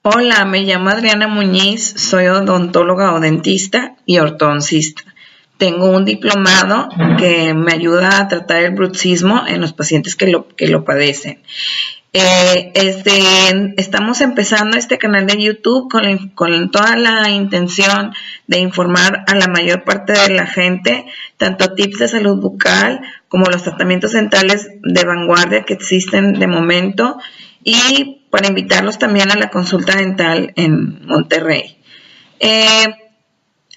Hola, me llamo Adriana Muñiz, soy odontóloga o dentista y ortodoncista. Tengo un diplomado que me ayuda a tratar el bruxismo en los pacientes que lo padecen. Estamos empezando este canal de YouTube con toda la intención de informar a la mayor parte de la gente, tanto tips de salud bucal como los tratamientos dentales de vanguardia que existen de momento, y para invitarlos también a la consulta dental en Monterrey.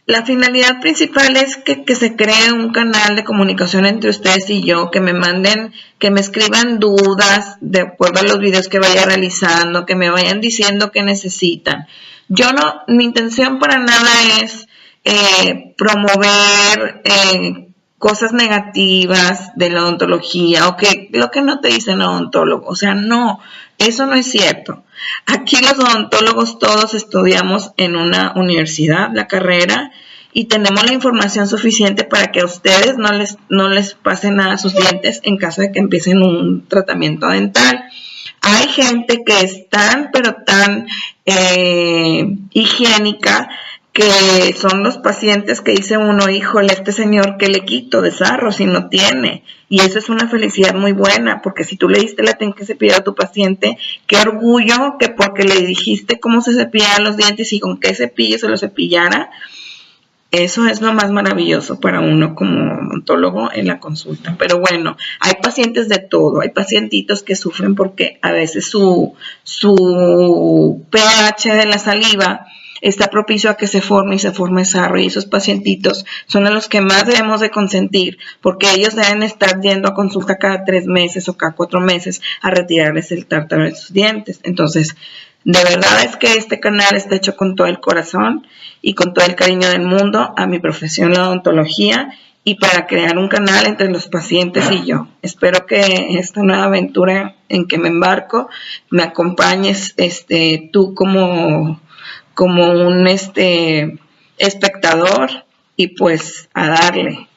La finalidad principal es que se cree un canal de comunicación entre ustedes y yo, que me escriban dudas de acuerdo a los videos que vaya realizando, que me vayan diciendo qué necesitan. Mi intención para nada es promover cosas negativas de la odontología o que lo que no te dice el odontólogo. O sea, no, eso no es cierto. Aquí los odontólogos todos estudiamos en una universidad la carrera y tenemos la información suficiente para que a ustedes no les pase nada a sus dientes en caso de que empiecen un tratamiento dental. Hay gente que es tan higiénica, que son los pacientes que dice uno, híjole, este señor, ¿qué le quito de sarro si no tiene? Y eso es una felicidad muy buena, porque si tú le diste la técnica que cepillar a tu paciente, qué orgullo que porque le dijiste cómo se cepillaban los dientes y con qué cepillo se lo cepillara. Eso es lo más maravilloso para uno como odontólogo en la consulta. Pero bueno, hay pacientes de todo. Hay pacientitos que sufren porque a veces su pH de la saliva está propicio a que se forme sarro, y esos pacientitos son a los que más debemos de consentir, porque ellos deben estar yendo a consulta cada 3 meses o cada 4 meses a retirarles el tártaro de sus dientes. Entonces, de verdad es que este canal está hecho con todo el corazón y con todo el cariño del mundo a mi profesión, la odontología, y para crear un canal entre los pacientes y yo. Espero que esta nueva aventura en que me embarco me acompañes tú como un espectador, y pues a darle.